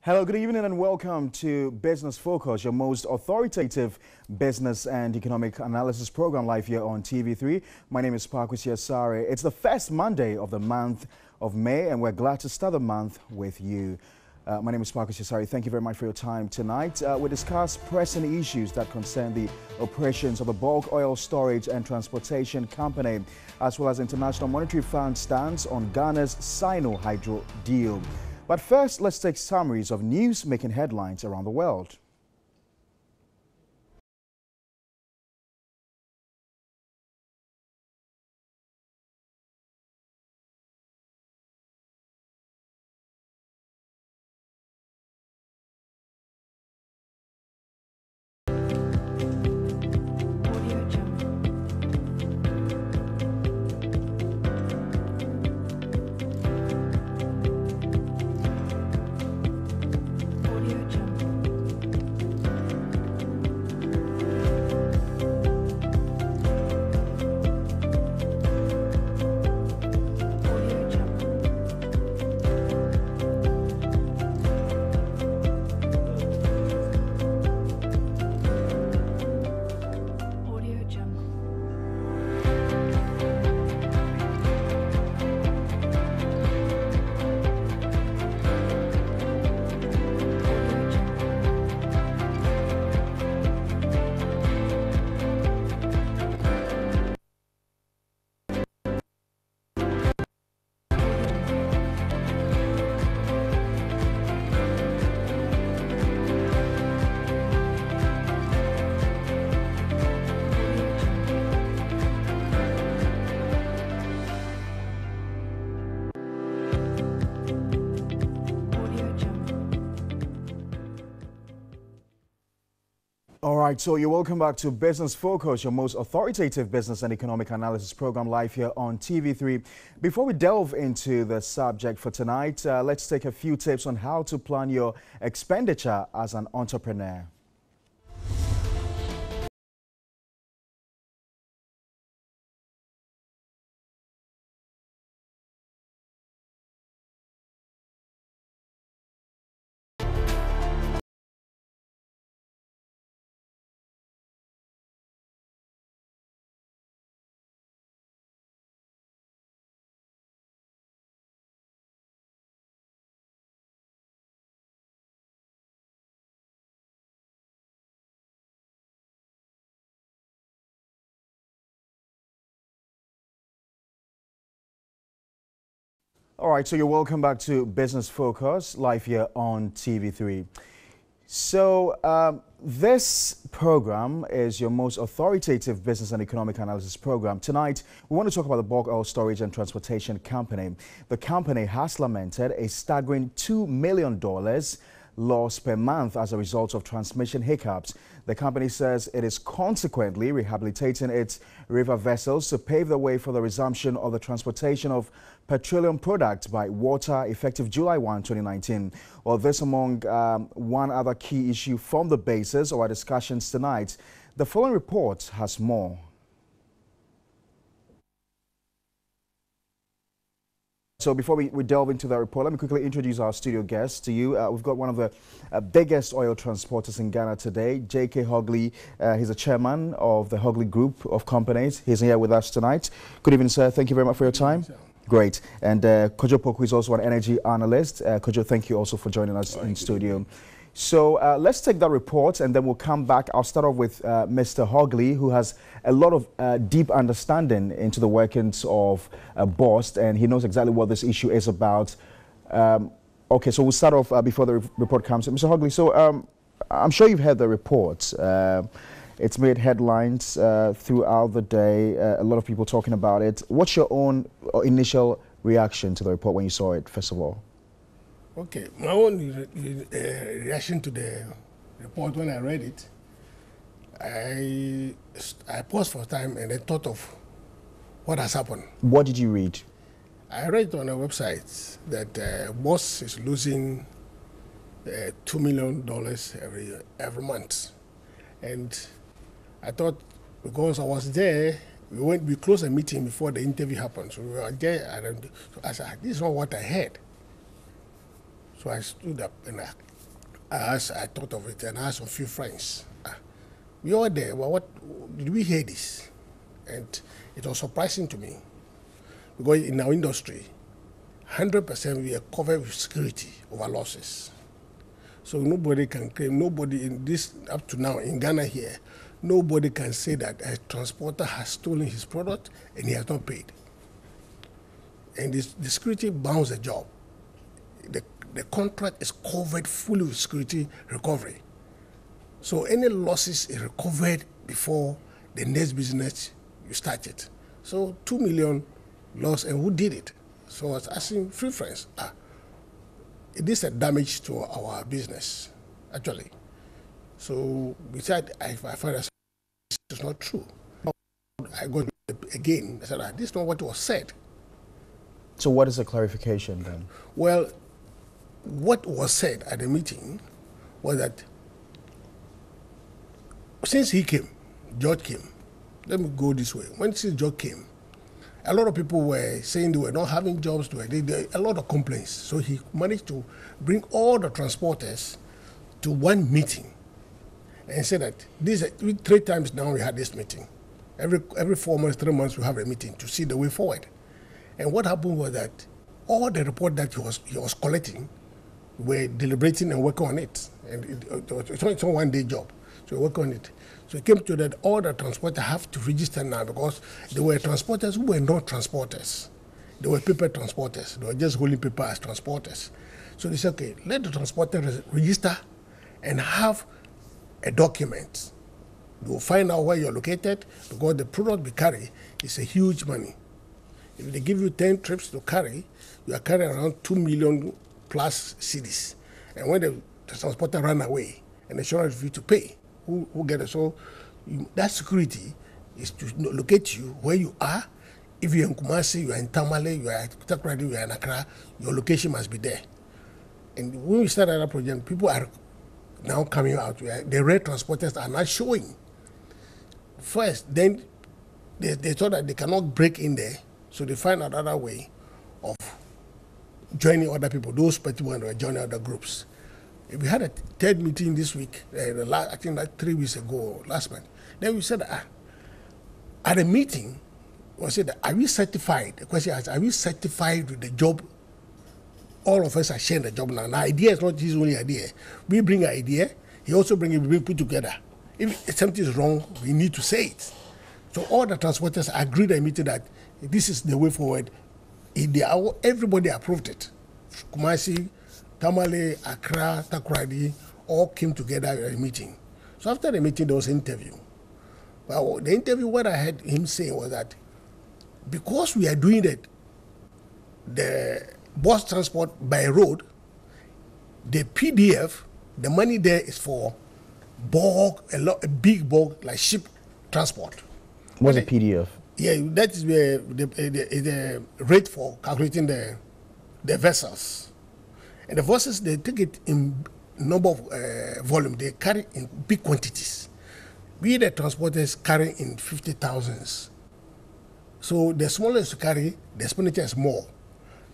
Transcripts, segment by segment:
Hello, good evening and welcome to Business Focus, your most authoritative business and economic analysis program live here on TV3. My name is Parkwesi Asare. It's the first Monday of the month of May and we're glad to start the month with you. My name is Parkwesi Asare. Thank you very much for your time tonight. We discuss pressing issues that concern the operations of the Bulk Oil Storage and Transportation Company, as well as International Monetary Fund stance on Ghana's Sino Hydro deal. But first, let's take summaries of news making headlines around the world. All right, so you're welcome back to Business Focus, your most authoritative business and economic analysis program live here on TV3. Before we delve into the subject for tonight, let's take a few tips on how to plan your expenditure as an entrepreneur. All right, so you're welcome back to Business Focus live here on TV3. So this program is your most authoritative business and economic analysis program. Tonight, we want to talk about the Bulk Oil Storage and Transportation Company. The company has lamented a staggering $2 million loss per month as a result of transmission hiccups. The company says it is consequently rehabilitating its river vessels to pave the way for the resumption of the transportation of petroleum products by water effective July 1, 2019. Well, this among one other key issue from the basis of our discussions tonight. The following report has more. So before we delve into that report, let me quickly introduce our studio guests to you. We've got one of the biggest oil transporters in Ghana today, J.K. Hogley. He's a chairman of the Hogley Group of Companies. He's here with us tonight. Good evening, sir. Thank you very much for your time. Great. And Kojo Poku is also an energy analyst. Kojo, thank you also for joining us in studio. So let's take that report and then we'll come back. I'll start off with Mr. Hogley, who has a lot of deep understanding into the workings of BOST, and he knows exactly what this issue is about. Okay, so we'll start off before the report comes. Mr. Hogley, so I'm sure you've heard the report. It's made headlines throughout the day, a lot of people talking about it. What's your own initial reaction to the report when you saw it, first of all? Okay, my own reaction to the report when I read it, I paused for time and I thought of what has happened. What did you read? I read on a website that BOST is losing $2 million every month, and I thought because I was there, we closed a meeting before the interview happened, so we were there, and so I said, this is not what I heard. So I stood up and I I thought of it and I asked a few friends. We all there, well, what did we hear this? And it was surprising to me because in our industry, 100% we are covered with security over losses. So nobody can claim, nobody in this, up to now in Ghana here, nobody can say that a transporter has stolen his product and he has not paid. And the security bounds the job. The contract is covered fully with security recovery. So any losses is recovered before the next business you start it. So 2 million loss, and who did it? So I was asking few friends, it is a damage to our business, actually. So we said, I find that it's not true. I got again, I said, this is not what was said. So what is the clarification then? Well, what was said at the meeting was that since he came, George came, let me go this way. Since George came, a lot of people were saying they were not having jobs, a lot of complaints. So he managed to bring all the transporters to one meeting and said that 3 times now we had this meeting. Every 4 months, 3 months we have a meeting to see the way forward. And what happened was that all the report that he was collecting, were deliberating and working on it. And it's a one-day job, so we work on it. So it came to that all the transporters have to register now because there were transporters who were not transporters. They were paper transporters. They were just holding paper as transporters. So they said, okay, let the transporter register and have a document. They will find out where you're located because the product we carry is a huge money. If they give you 10 trips to carry, you are carrying around 2 million plus cedis. And when the transporter run away, and the insurance for you to pay, who get it? So that security is to locate you where you are. If you're in Kumasi, you are in Tamale, you are in Takoradi, you are in Accra, your location must be there. And when we started that project, people are now coming out. The red transporters are not showing. First, then they thought that they cannot break in there, so they find another way of joining other people, those people who were joining other groups. We had a third meeting this week, I think like 3 weeks ago, last month. Then we said, at a meeting, we said, are we certified? The question is, are we certified with the job? All of us are sharing the job now. Now, idea is not his only idea. We bring an idea, he also brings it, we put together. If something is wrong, we need to say it. So all the transporters agreed at a meeting that this is the way forward. Everybody approved it. Kumasi, Tamale, Accra, Takoradi, all came together at a meeting. So after the meeting, there was an interview. Well, the interview, what I heard him say was that because we are doing the bus transport by road, the PDF, the money there is for bulk, a big bulk, like ship transport. What's a PDF? Yeah, that is the rate for calculating the vessels. And the vessels, they take it in number of volume. They carry in big quantities. We, the transporters, carry in 50,000s. So the smallest you carry, the expenditure is more.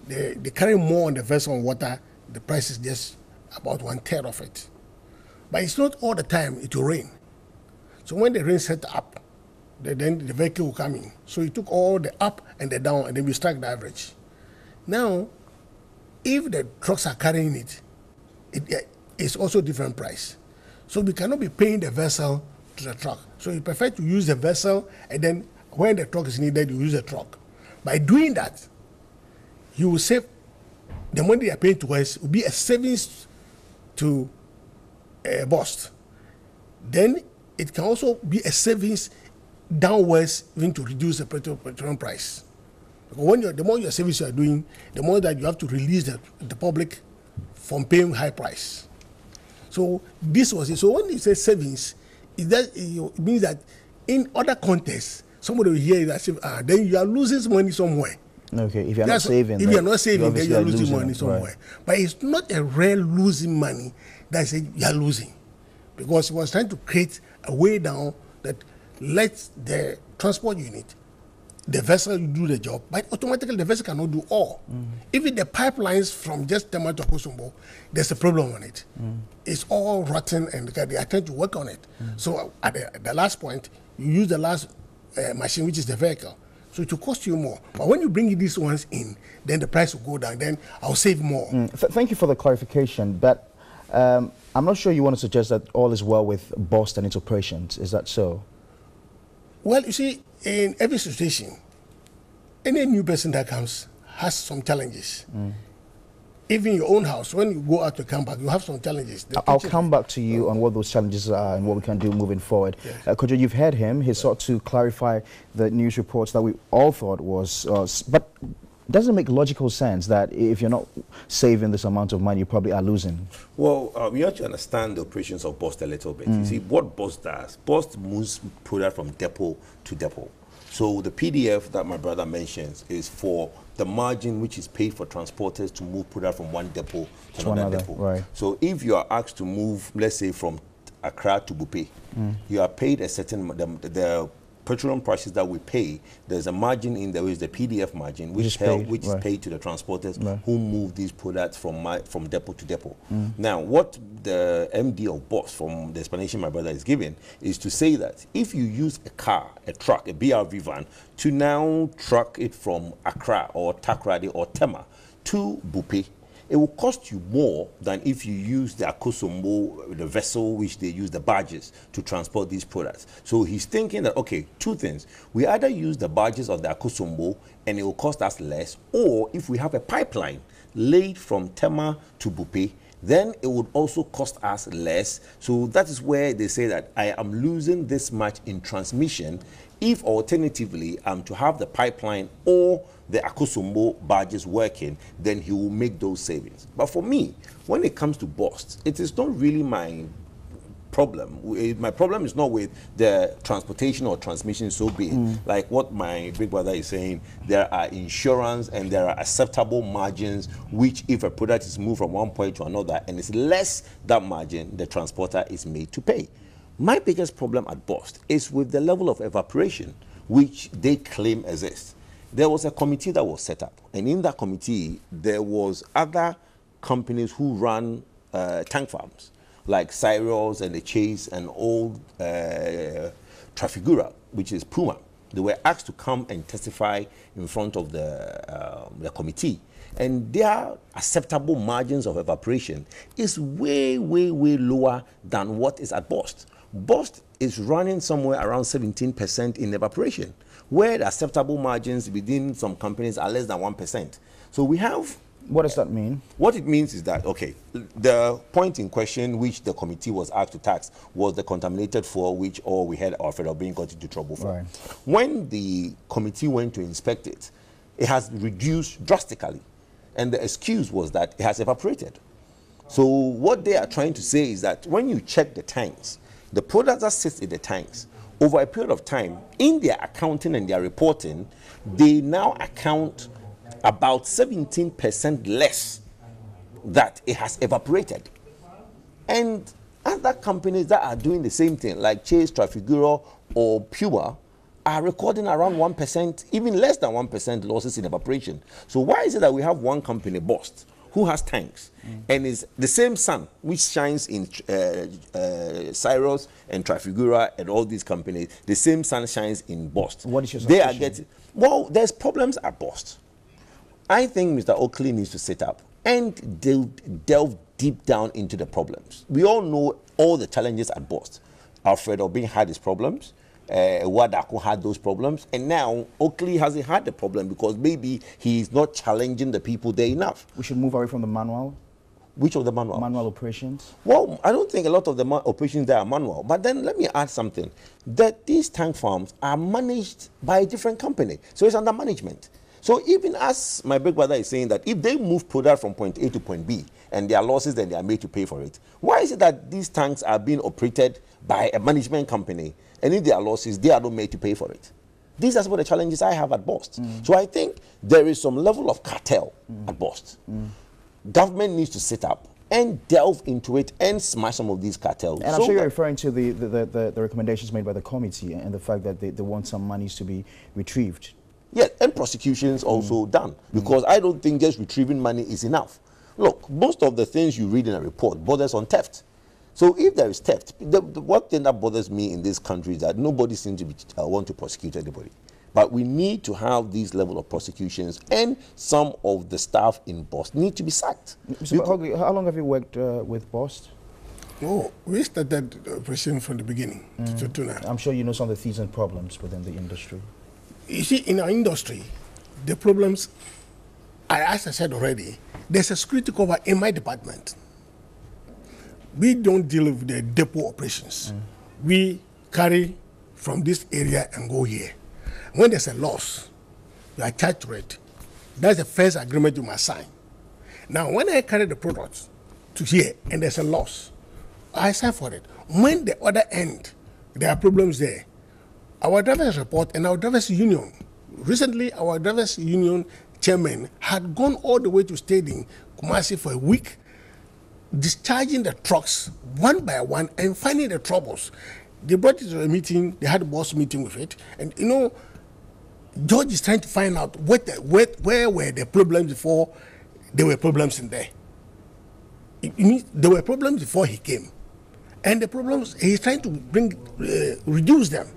They carry more on the vessel on water. The price is just about 1/3 of it. But it's not all the time it will rain. So when the rain set up, then the vehicle will come in. So it took all the up and the down, and then we struck the average. Now, if the trucks are carrying it, it's also a different price. So we cannot be paying the vessel to the truck. So you prefer to use the vessel, and then when the truck is needed, you use the truck. By doing that, you will save the money they are paying to us will be a savings to bus. Then it can also be a savings downwards, even to reduce the petrol price. Because when the more your service you are doing, the more that you have to release the public from paying high price. So this was it. So when you say savings, it means that in other contexts, somebody will hear that then you are losing money somewhere. Okay, if you're not saving. If you're not saving, then you are losing money somewhere. Right. But it's not a real losing money that say you are losing. Because he was trying to create a way down that lets the transport unit the vessel do the job, but automatically the vessel cannot do all. Even the pipelines from just Tema to Akosombo, there's a problem on it. It's all rotten, and they are trying to work on it. So at the last point, you use the last machine, which is the vehicle. So it will cost you more. But when you bring these ones in, then the price will go down. Then I'll save more. Thank you for the clarification. But I'm not sure you want to suggest that all is well with BOST and its operations. Is that so? Well, you see, in every situation, any new person that comes has some challenges. Even your own house, when you go out to come back, you have some challenges. I'll come back to you on what those challenges are and what we can do moving forward. Yes. Kojo, you've heard him. He sought to clarify the news reports that we all thought was, but does it make logical sense that if you're not saving this amount of money, you probably are losing? Well, you have to understand the operations of BOST a little bit. You see, what BOST does, BOST moves product from depot to depot. So the PDF that my brother mentions is for the margin which is paid for transporters to move product from one depot to another depot. Right. So if you are asked to move, let's say, from Accra to Bupe, you are paid a certain, the petroleum prices that we pay, there's a margin in there, which is the PDF margin, which is paid to the transporters who move these products from depot to depot. Now, what the MD of BOST, from the explanation my brother is giving, is to say that if you use a car, a truck, a BRV van, to now truck it from Accra or Takoradi or Tema to Bupe, it will cost you more than if you use the Akosombo, the vessel which they use, the barges, to transport these products. So he's thinking that, okay, two things. We either use the barges of the Akosombo and it will cost us less, or if we have a pipeline laid from Tema to Bupe, then it would also cost us less. So that is where they say that I am losing this much in transmission if alternatively I'm to have the pipeline or the Akosombo barges working, then he will make those savings. But for me, when it comes to BOST, it is not really my problem. My problem is not with the transportation or transmission so big. Like what my big brother is saying, there are insurance and there are acceptable margins, which if a product is moved from one point to another and it's less that margin, the transporter is made to pay. My biggest problem at BOST is with the level of evaporation, which they claim exists. There was a committee that was set up, and in that committee, there was other companies who run tank farms, like Cyrus and the Chase and old Trafigura, which is Puma. They were asked to come and testify in front of the committee. And their acceptable margins of evaporation is way, way, way lower than what is at BOST. BOST is running somewhere around 17% in evaporation, where the acceptable margins within some companies are less than 1%. So we have... What does that mean? What it means is that, okay, the point in question which the committee was asked to tax was the contaminated fuel, which all we had our federal being got into trouble for. Right. When the committee went to inspect it, it has reduced drastically. And the excuse was that it has evaporated. So what they are trying to say is that when you check the tanks, the product that sits in the tanks, over a period of time, in their accounting and their reporting, they now account about 17% less that it has evaporated. And other companies that are doing the same thing, like Chase, Trafigura, or Puma, are recording around 1%, even less than 1% losses in evaporation. So why is it that we have one company, BOST, who has tanks, and is the same sun which shines in Cyrus and Trafigura and all these companies, the same sun shines in BOST. What is your They suspicion? are getting, well, there's problems at BOST. I think Mr. Oakley needs to sit up and delve deep down into the problems. We all know all the challenges at BOST. Alfred Obin had his problems. Wadako had those problems, and now Oakley hasn't had the problem because maybe he's not challenging the people there enough. We should move away from the manual. Which of the manual? Manual operations. Well, I don't think a lot of the operations there are manual. But then let me add something. That these tank farms are managed by a different company. So it's under management. So even as my big brother is saying that if they move product from point A to point B and there are losses, then they are made to pay for it. Why is it that these tanks are being operated by a management company, and if there are losses, they are not made to pay for it? These are some of the challenges I have at BOST. So I think there is some level of cartel at BOST. Government needs to sit up and delve into it and smash some of these cartels. And I'm sure you're referring to the recommendations made by the committee and the fact that they want some monies to be retrieved. Yes, and prosecutions also done. Because I don't think just retrieving money is enough. Look, most of the things you read in a report borders on theft. So if there is theft, the one thing that bothers me in this country is that nobody seems to want to prosecute anybody. But we need to have these level of prosecutions, and some of the staff in Bost need to be sacked. Mr. Hogley, how long have you worked with Bost? Oh, we started operation from the beginning to now. I'm sure you know some of the thieves and problems within the industry. You see, in our industry, the problems, as I said already, there's a security cover in my department. We don't deal with the depot operations. We carry from this area and go here. When there's a loss, you are charged to it. That's the first agreement you must sign. Now, when I carry the product to here and there's a loss, I sign for it. When the other end, there are problems there, our drivers report and our drivers union, recently our drivers union chairman had gone all the way to stay in Kumasi for a week, discharging the trucks one by one and finding the troubles. They brought it to a meeting, they had a boss meeting with it, and you know, George is trying to find out where were the problems before there were problems in there. It means there were problems before he came. And the problems, he's trying to reduce them.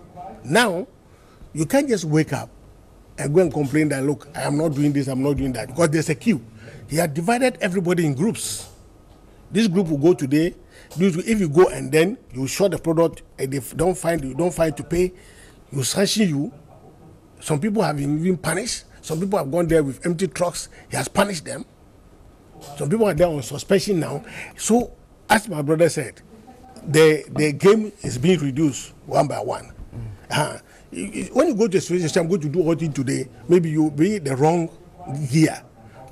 Now, you can't just wake up and go and complain that, look, I am not doing this, I'm not doing that, because there's a queue. He had divided everybody in groups. This group will go today. If you go and then you show the product and if you don't find to pay, you sanction you. Some people have been even punished. Some people have gone there with empty trucks. He has punished them. Some people are there on suspension now. So, as my brother said, the game is being reduced one by one. When you go to a situation, I'm going to do all things today, maybe you'll be the wrong gear.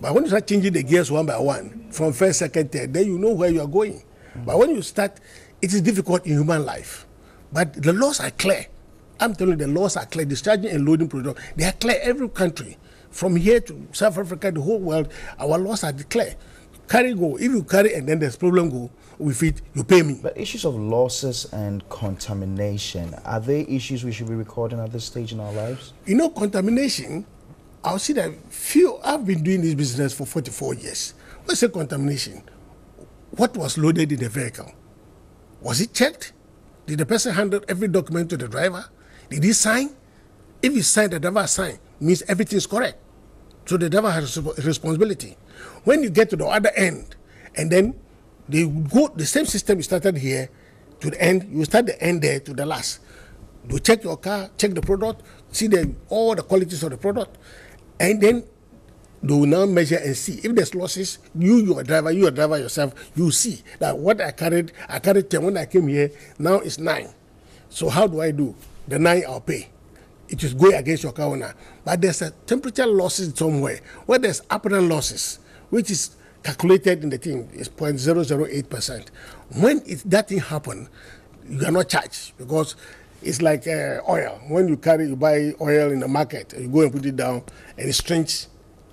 But when you start changing the gears one by one, from first, second, third, then you know where you are going. But when you start, it is difficult in human life. But the laws are clear. I'm telling you, the laws are clear. Discharging and loading product, they are clear every country. From here to South Africa, the whole world, our laws are clear. Carry go. If you carry and then there's problem go with it, you pay me. But issues of losses and contamination, are they issues we should be recording at this stage in our lives? You know, contamination, I'll see that I've been doing this business for 44 years. When I say contamination, what was loaded in the vehicle? Was it checked? Did the person handle every document to the driver? Did he sign? If he signed, the driver signed, means everything is correct. So the driver has a responsibility. When you get to the other end, and then they go, the same system you started here to the end, you start the end there to the last. You check your car, check the product, see all the qualities of the product, and then they will now measure and see. If there's losses, you a driver yourself, you see that what I carried 10 when I came here, now it's 9. So how do I do? The 9 I'll pay. It is going against your car owner. But there's a temperature losses somewhere, where there's apparent losses, which is calculated in the thing, is 0.008%. When that thing happen, you are not charged, because it's like oil. When you buy oil in the market, you go and put it down, and it's strange,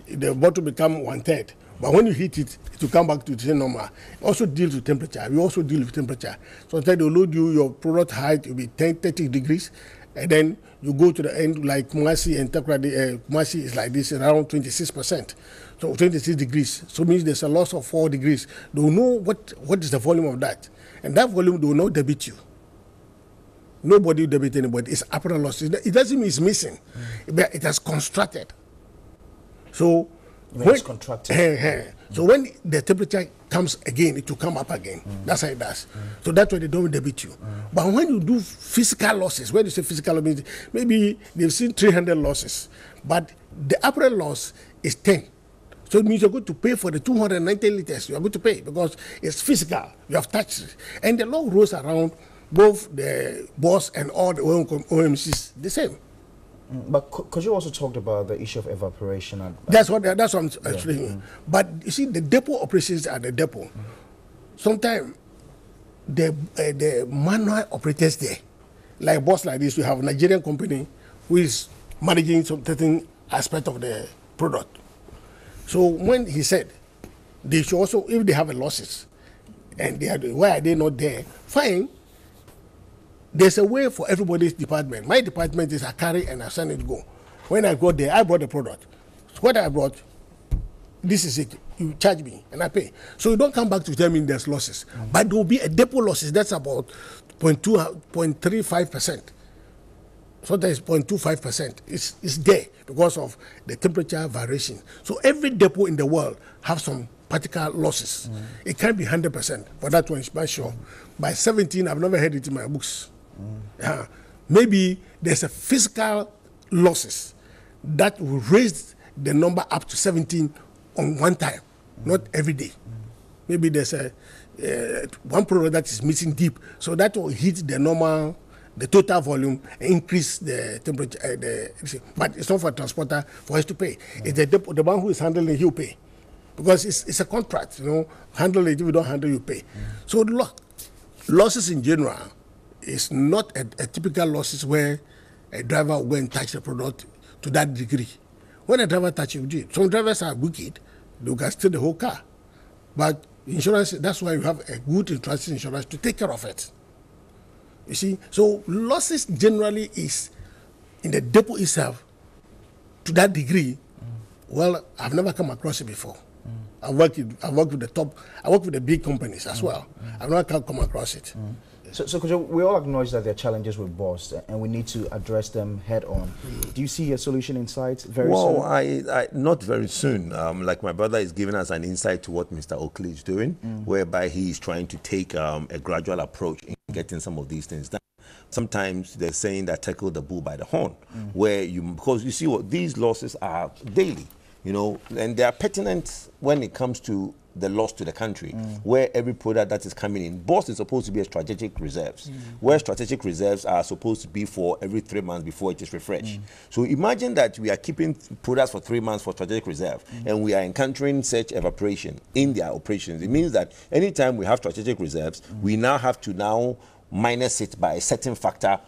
the bottle become 1/3. But when you heat it, it will come back to the same normal. It also deals with temperature. We also deal with temperature. Sometimes they'll load you, your product height will be 30 degrees, and then you go to the end, like Kumasi and Takoradi. Kumasi is like this, around 26%. So 26 degrees. So it means there's a loss of 4 degrees. They will know what is the volume of that. And that volume, they will not debit you. Nobody will debit anybody. It's apparent loss. It doesn't mean it's missing. But it has constructed. So when it's contracted. So when the temperature comes again, it will come up again. That's how it does. So that's why they don't debit you. But when you do physical losses, when you say physical losses, maybe they've seen 300 losses, but the apparent loss is 10. So it means you're going to pay for the 290 liters. You're going to pay because it's physical. You have touched it. And the law rules around both the boss and all the OMCs the same. But because you also talked about the issue of evaporation. That's what I'm saying. But you see, the depot operations are the depot. Sometimes the manual operators there, like boss like this, we have a Nigerian company who is managing some certain aspect of the product. So when he said they should also, if they have a losses, and why are they not there? Fine. There's a way for everybody's department. My department is I carry and I send it go. When I got there, I bought the product. So what I bought, this is it. You charge me and I pay. So you don't come back to tell me there's losses. But there will be a depot losses. That's about 0.35%. So that is 0.25%. It's there because of the temperature variation. So every depot in the world have some particular losses. It can't be 100%. For that one, it's sure. By 17, I've never heard it in my books. Maybe there's a fiscal losses that will raise the number up to 17 on one time, not every day. Maybe there's a one product that is missing deep, so that will hit the normal, the total volume, increase the temperature. But it's not for a transporter for us to pay. It's the one who is handling, he'll pay, because it's a contract. Handle it. If you don't handle, you pay. So losses in general is not a typical losses where a driver will go and touch the product to that degree. When a driver touches it, some drivers are wicked, they can steal the whole car. But insurance, that's why you have a good insurance to take care of it. You see, so losses generally is in the depot itself to that degree. Well, I've never come across it before. I work with the big companies as well. I've never come across it. So we all acknowledge that there are challenges with BOST, and we need to address them head on. Do you see a solution in sight very soon? Well, not very soon. Like my brother is giving us an insight to what Mr. Oakley is doing, whereby he is trying to take a gradual approach in getting some of these things done. Sometimes they're saying that tackle the bull by the horn, because you see what these losses are daily, and they are pertinent when it comes to the loss to the country, where every product that is coming in, BOST is supposed to be a strategic reserves, where strategic reserves are supposed to be for every 3 months before it is refreshed. So imagine that we are keeping products for 3 months for strategic reserve, and we are encountering such evaporation in their operations. It means that anytime we have strategic reserves, we now have to minus it by a certain factor,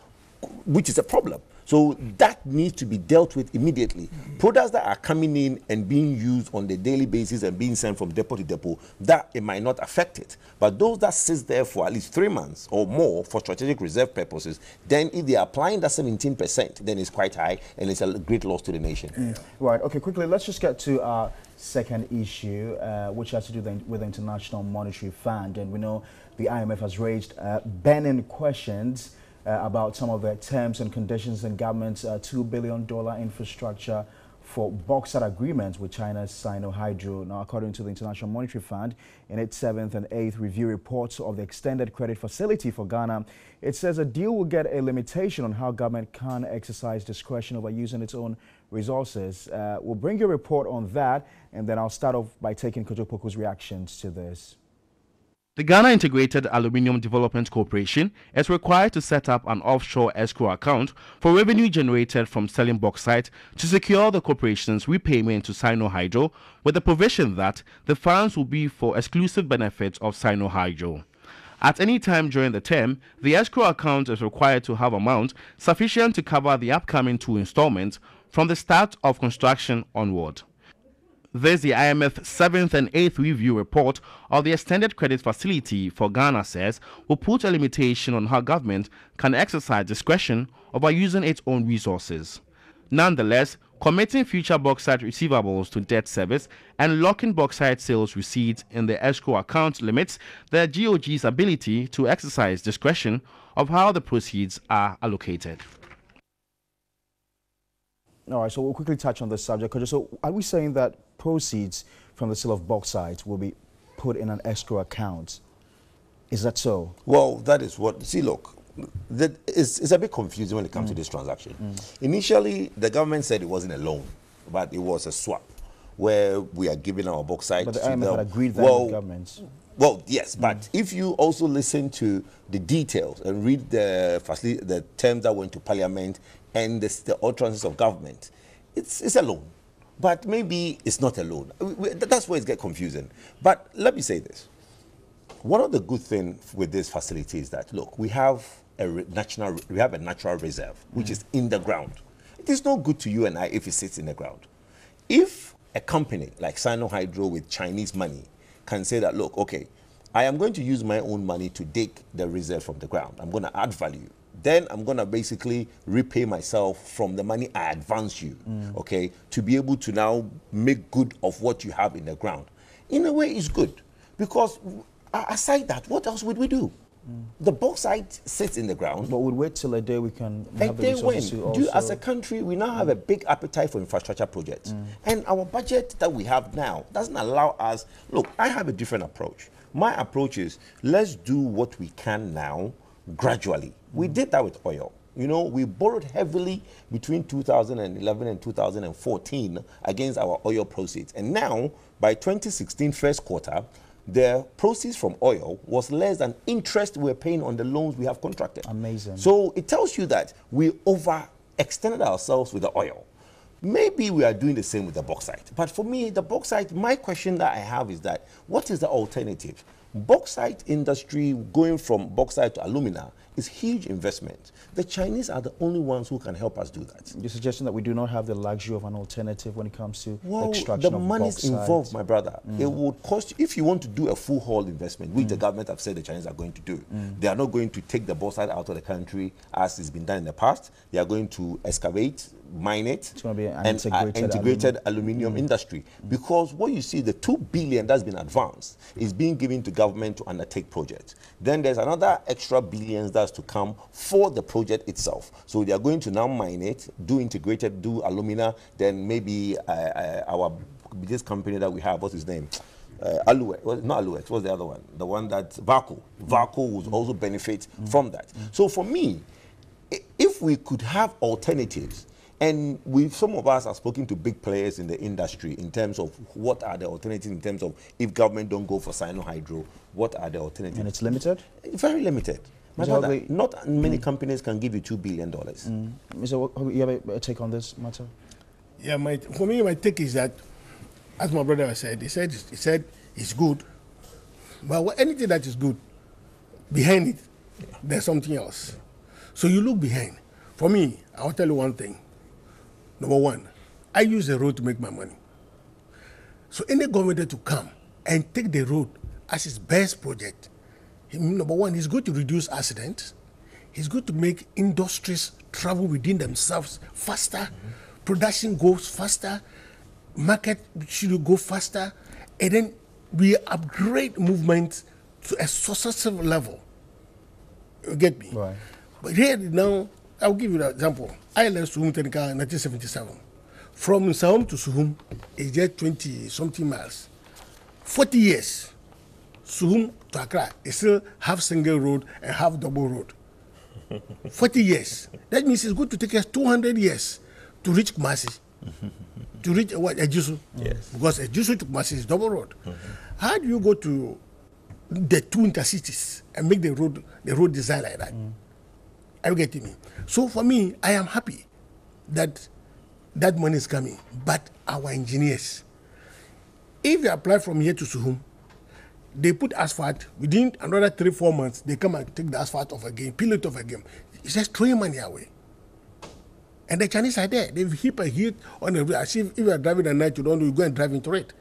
which is a problem. So that needs to be dealt with immediately. Products that are coming in and being used on the daily basis and being sent from depot to depot, that it might not affect it. But those that sit there for at least 3 months or more for strategic reserve purposes, then if they are applying that 17%, then it's quite high and it's a great loss to the nation. Right, okay, quickly, let's just get to our second issue, which has to do with the International Monetary Fund. And we know the IMF has raised burning questions about some of the terms and conditions in government's $2 billion infrastructure for bauxite agreements with China's Sinohydro. Now, according to the International Monetary Fund, in its 7th and 8th review reports of the extended credit facility for Ghana, it says a deal will get a limitation on how government can exercise discretion over using its own resources. We'll bring you a report on that, and then I'll start off by taking Kojo Poku's reactions to this. The Ghana Integrated Aluminium Development Corporation is required to set up an offshore escrow account for revenue generated from selling bauxite to secure the corporation's repayment to Sinohydro, with the provision that the funds will be for exclusive benefit of Sinohydro. At any time during the term, the escrow account is required to have amount sufficient to cover the upcoming 2 installments from the start of construction onward. This, the IMF 7th and 8th review report of the extended credit facility for Ghana says, will put a limitation on how government can exercise discretion over using its own resources. Nonetheless, committing future bauxite receivables to debt service and locking bauxite sales receipts in the escrow account limits the GOG's ability to exercise discretion of how the proceeds are allocated. All right, so we'll quickly touch on this subject. So are we saying that proceeds from the sale of bauxite will be put in an escrow account? Is that so? Well, that is what, see, look, it's a bit confusing when it comes to this transaction. Initially, the government said it wasn't a loan, but it was a swap where we are giving our bauxite to them. But the IMF had agreed that with governments. Well, yes, but if you also listen to the details and read the terms that went to Parliament and the utterances of government, it's a loan. But maybe it's not a loan. That's where it gets confusing. But let me say this. One of the good things with this facility is that, look, we have a natural reserve, which is in the ground. It is no good to you and I if it sits in the ground. If a company like Sinohydro with Chinese money can say that, look, okay, I am going to use my own money to dig the reserve from the ground. I'm going to add value. then I'm going to basically repay myself from the money I advance you, okay, to be able to now make good of what you have in the ground. In a way, it's good, because aside that, what else would we do? The bauxite sits in the ground. But we'll wait till a day we can have the resources to also... As a country, we now have a big appetite for infrastructure projects. And our budget that we have now doesn't allow us... Look, I have a different approach. My approach is, let's do what we can now, gradually. We did that with oil. You know, we borrowed heavily between 2011 and 2014 against our oil proceeds. And now, by 2016 first quarter, the proceeds from oil was less than interest we're paying on the loans we have contracted. Amazing. So it tells you that we overextended ourselves with the oil. Maybe we are doing the same with the bauxite. But for me, the bauxite, my question that I have is that, what is the alternative? Bauxite industry, going from bauxite to alumina, is huge investment. The Chinese are the only ones who can help us do that. You're suggesting that we do not have the luxury of an alternative when it comes to extraction of the money's involved, my brother. It would cost, if you want to do a full haul investment, which the government have said the Chinese are going to do, they are not going to take the bauxite out of the country as it's been done in the past. They are going to excavate, mine it, it's going to be an integrated aluminium industry. Because what you see, the 2 billion that's been advanced is being given to government to undertake projects. Then there's another extra billions that's to come for the project itself. So they are going to now mine it, do alumina, then maybe this company that we have, what's his name? Aluex, well, not Aluex, what's the other one? The one that Vaco will also benefit from that. So for me, if we could have alternatives, and some of us have spoken to big players in the industry in terms of what are the alternatives, in terms of if government don't go for Sinohydro, what are the alternatives? And it's limited? Very limited. Not many companies can give you $2 billion. Mr. you have a take on this matter? Yeah, for me, my take is that, as my brother said, he said it's good, but anything that is good, behind it, there's something else. So you look behind. For me, I'll tell you one thing. Number one, I use the road to make my money. So any government to come and take the road as his best project, number one, he's going to reduce accidents. He's going to make industries travel within themselves faster. Production goes faster. Market should go faster. And then we upgrade movement to a successive level. You get me? Right. But here now, I'll give you an example. I left Suhum Technical in 1977. From Saum to Suhum, it's just 20-something miles. 40 years, Suhum to Accra is still half single road and half double road. 40 years. That means it's going to take us 200 years to reach Kumasi. To reach Ejisu. Yes. Because Ejisu to Kumasi is double road. How do you go to the two intercities and make the road design like that? Are you getting me? So for me, I am happy that that money is coming. But our engineers, if they apply from here to Suhum, they put asphalt, within another 3-4 months, they come and take the asphalt off again, peel it off again. It's just throwing money away. And the Chinese are there. They heap a heat on the road. As if you are driving at night, you don't know, you go and drive into it.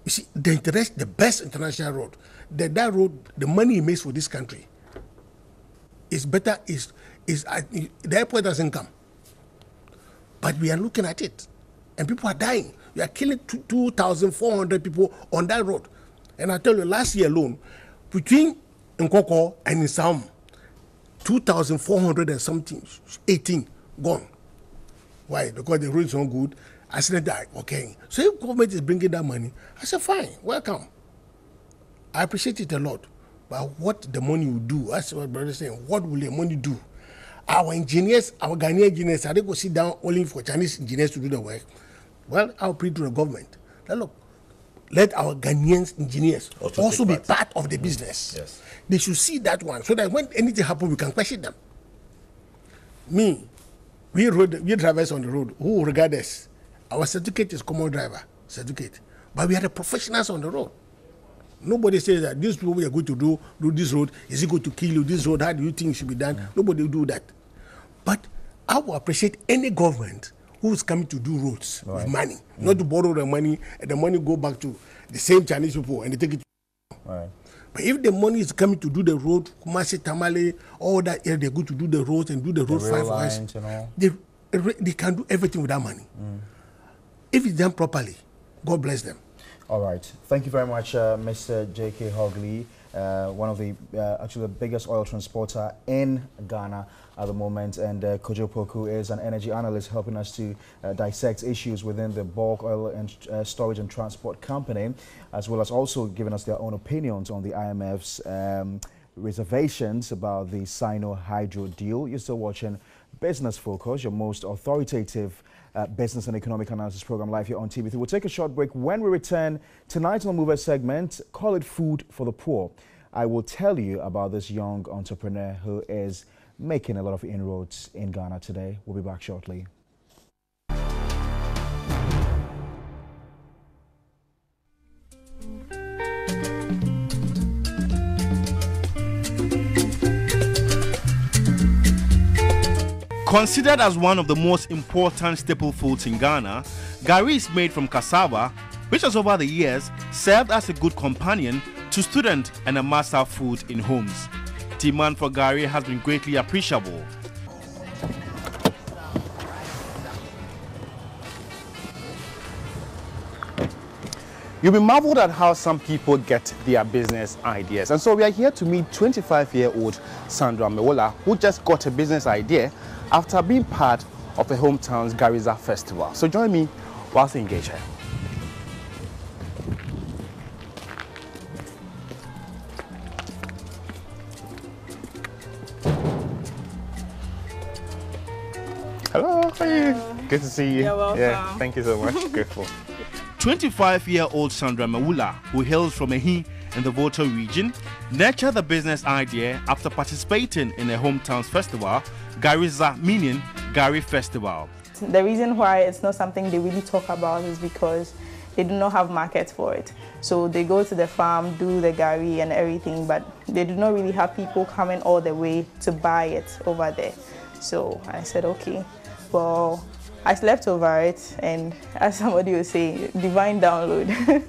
You see, the best international road, that road, the money it makes for this country, is better, the airport doesn't come. But we are looking at it. And people are dying. We are killing 2,400 people on that road. And I tell you, last year alone, between Nkoko and Nsaum, 2,400 and something, 18 gone. Why? Because the road is not good. Accident died. Okay. So if government is bringing that money, I said, fine, welcome. I appreciate it a lot. But what the money will do, that's what brother is saying, what will the money do? Our engineers, our Ghanaian engineers, are they going to sit down only for Chinese engineers to do the work? Well, I'll plead to the government. Now look, let our Ghanaian engineers also be part of the business. Yes. They should see that one, so that when anything happens, we can question them. We drivers on the road, who regard us, our certificate is common driver certificate. But we are the professionals on the road. Nobody says that this road we are going to do this road, is it going to kill you? This road, how do you think it should be done? Nobody will do that. But I will appreciate any government who is coming to do roads with money, not to borrow the money and the money go back to the same Chinese people and they take it. But if the money is coming to do the road, Kumasi, Tamale, all that area, they're going to do the roads and do the road 5 hours. They can do everything with that money. If it's done properly, God bless them. All right. Thank you very much, Mr. J.K. Hogley, one of the actually the biggest oil transporter in Ghana at the moment, and Kojo Poku is an energy analyst helping us to dissect issues within the bulk oil and storage and transport company, as well as also giving us their own opinions on the IMF's reservations about the Sino-Hydro deal. You're still watching Business Focus, your most authoritative business and economic analysis program live here on TV3. We'll take a short break. When we return, tonight's on the Mover segment, call it Food for the Poor. I will tell you about this young entrepreneur who is making a lot of inroads in Ghana today. We'll be back shortly. Considered as one of the most important staple foods in Ghana, gari is made from cassava, which has over the years served as a good companion to students and a must-have food in homes. Demand for gari has been greatly appreciable. You'll be marveled at how some people get their business ideas. And so we are here to meet 25-year-old Sandra Mewola, who just got a business idea after being part of the hometown's Gariza Festival. So join me whilst we engage her. Hello, how are you? Good to see you. You're welcome. Yeah, thank you so much. Grateful. 25-year-old Sandra Mewola, who hails from Ehi in the Volta region, nurtured the business idea after participating in a hometown's festival, Gariza, meaning Gari Festival. The reason why it's not something they really talk about is because they do not have markets for it. So they go to the farm, do the gari and everything, but they do not really have people coming all the way to buy it over there. So I said, okay, well, I slept over it, and as somebody would say, divine download.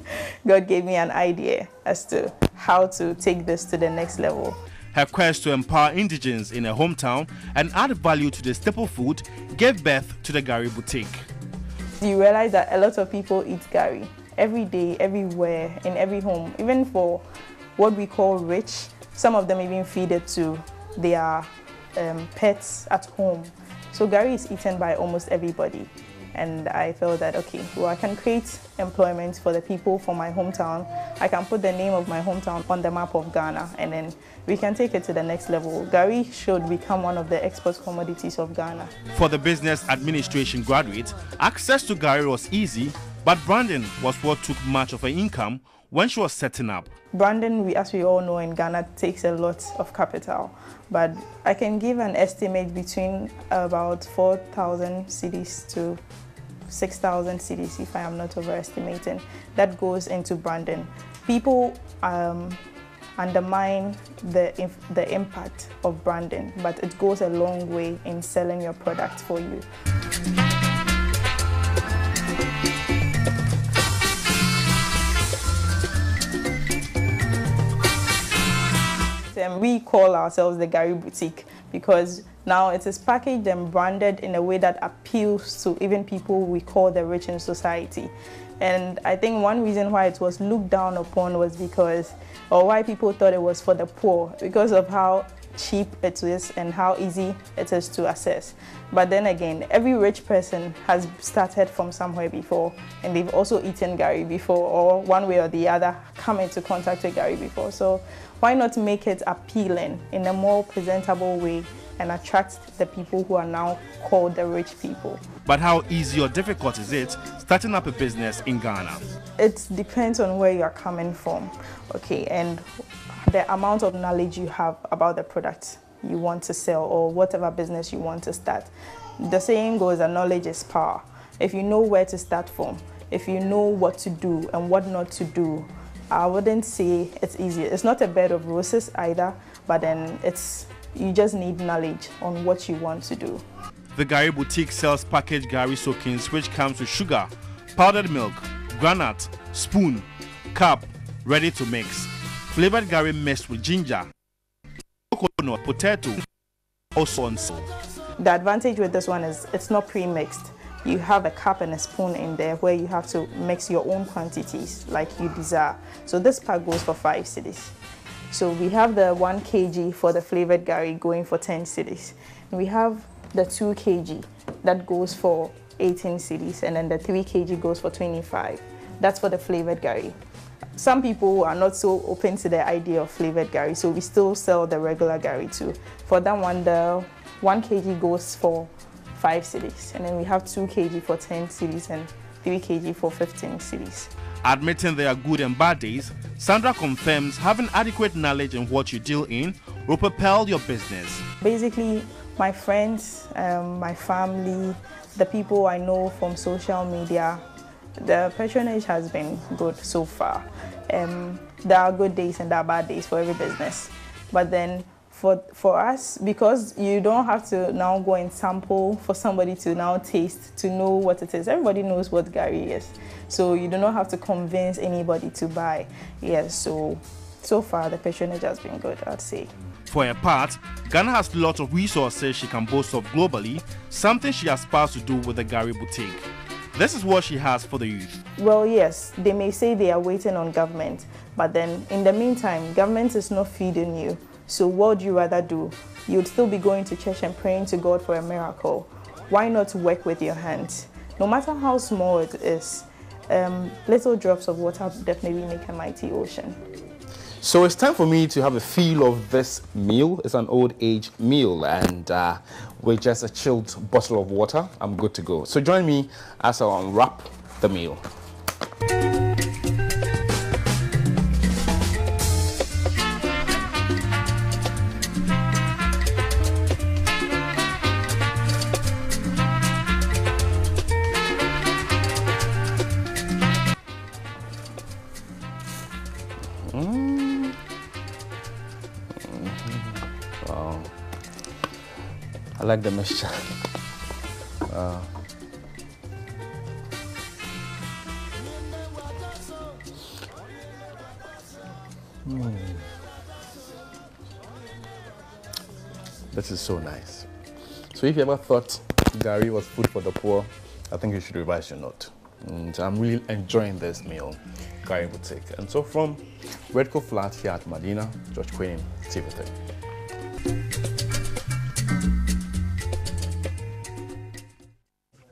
God gave me an idea as to how to take this to the next level. Her quest to empower indigents in her hometown and add value to the staple food gave birth to the Gari Boutique. You realize that a lot of people eat gari every day, everywhere, in every home. Even for what we call rich, some of them even feed it to their pets at home. So gari is eaten by almost everybody. And I felt that, okay, well, I can create employment for the people from my hometown. I can put the name of my hometown on the map of Ghana, and then we can take it to the next level. Gari should become one of the export commodities of Ghana. For the business administration graduate, access to gari was easy, but branding was what took much of her income when she was setting up. Branding, as we all know in Ghana, takes a lot of capital. But I can give an estimate between about 4,000 cedis to 6,000 cedis, if I am not overestimating. That goes into branding. People undermine the impact of branding, but it goes a long way in selling your product for you. We call ourselves the Gari Boutique because now it is packaged and branded in a way that appeals to even people we call the rich in society. And I think one reason why it was looked down upon was because, or why people thought it was for the poor, because of how cheap it is and how easy it is to access. But then again, every rich person has started from somewhere before, and they've also eaten gari before, or one way or the other come into contact with gari before. So why not make it appealing in a more presentable way and attract the people who are now called the rich people? But how easy or difficult is it starting up a business in Ghana? It depends on where you are coming from, okay, and the amount of knowledge you have about the product you want to sell or whatever business you want to start. The saying goes that knowledge is power. If you know where to start from, if you know what to do and what not to do, I wouldn't say it's easy. It's not a bed of roses either, but then you just need knowledge on what you want to do. The Gari Boutique sells packaged gari soakings, which comes with sugar, powdered milk, granite, spoon, cup, ready to mix. flavored Gary mixed with ginger, coconut, potato, also on sale. The advantage with this one is it's not pre-mixed. You have a cup and a spoon in there where you have to mix your own quantities like you desire. So this pack goes for 5 cedis. So we have the 1 kg for the flavored Gary going for 10 cedis. We have the 2 kg that goes for 18 cedis, and then the 3 kg goes for 25. That's for the flavored Gary. Some people are not so open to the idea of flavored Gary, so we still sell the regular Gary too. For that one, the 1 kg goes for 5 cedis, and then we have 2 kg for 10 cedis and 3 kg for 15 cedis. Admitting there are good and bad days, Sandra confirms having adequate knowledge in what you deal in will propel your business. Basically, my friends, my family, the people I know from social media, the patronage has been good so far. There are good days and there are bad days for every business. But then for us, because you don't have to now go and sample for somebody to now taste to know what it is. Everybody knows what Gary is. So you do not have to convince anybody to buy. Yes, so far the patronage has been good, I'd say. For her part, Ghana has lots of resources she can boast of globally, something she aspires to do with the Gary Boutique. This is what she has for the youth. Well, yes, they may say they are waiting on government, but then in the meantime, government is not feeding you. So what would you rather do? You'd still be going to church and praying to God for a miracle. Why not work with your hands? No matter how small it is, little drops of water definitely make a mighty ocean. So it's time for me to have a feel of this meal. It's an old age meal, and with just a chilled bottle of water, I'm good to go. So join me as I unwrap the meal. Wow. I like the mixture. This is so nice. So if you ever thought Gary was food for the poor, I think you should revise your note. And I'm really enjoying this meal, Gary Boutique. And so from Redco Flat here at Medina, George Queen, TV3.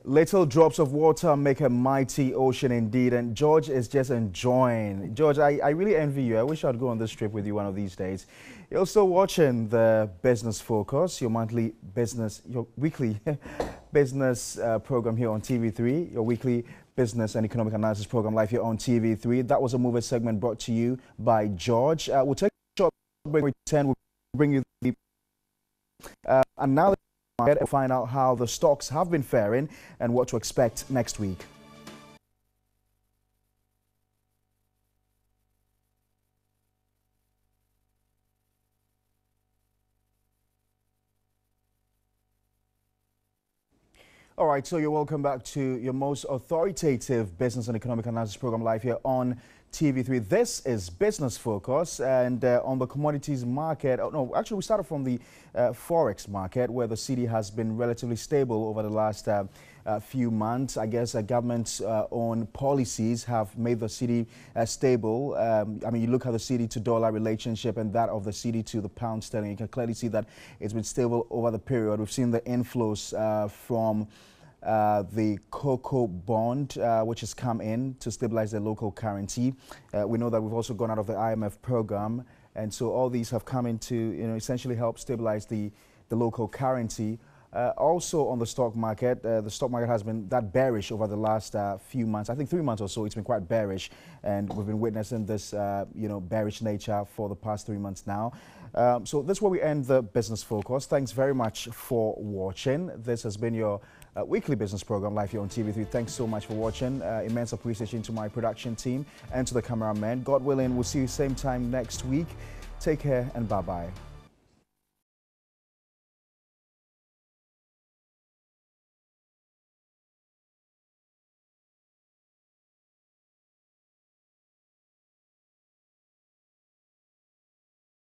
Little drops of water make a mighty ocean indeed, and George is just enjoying. George, I really envy you. I wish I'd go on this trip with you one of these days. You're still watching the Business Focus, your monthly business, your weekly business program here on TV3, your weekly business and economic analysis program live here on TV3. That was a movie segment brought to you by George. We'll take a short break. We'll bring you the analysis and find out how the stocks have been faring and what to expect next week. All right, so you're welcome back to your most authoritative business and economic analysis program live here on TV3. This is Business Focus, and on the commodities market, actually we started from the Forex market, where the cedi has been relatively stable over the last few months. I guess government's own policies have made the cedi stable. I mean, you look at the cedi to dollar relationship and that of the cedi to the pound sterling, you can clearly see that it's been stable over the period. We've seen the inflows from the cocoa bond, which has come in to stabilize the local currency. We know that we've also gone out of the IMF program, and so all these have come in to essentially help stabilize the local currency. Also on the stock market has been that bearish over the last few months. I think 3 months or so, it's been quite bearish, and we've been witnessing this bearish nature for the past 3 months now. So that's where we end the Business Focus. Thanks very much for watching. This has been your weekly business program live here on TV3. Thanks so much for watching. Immense appreciation to my production team and to the cameraman. God willing, we'll see you same time next week. Take care and bye-bye.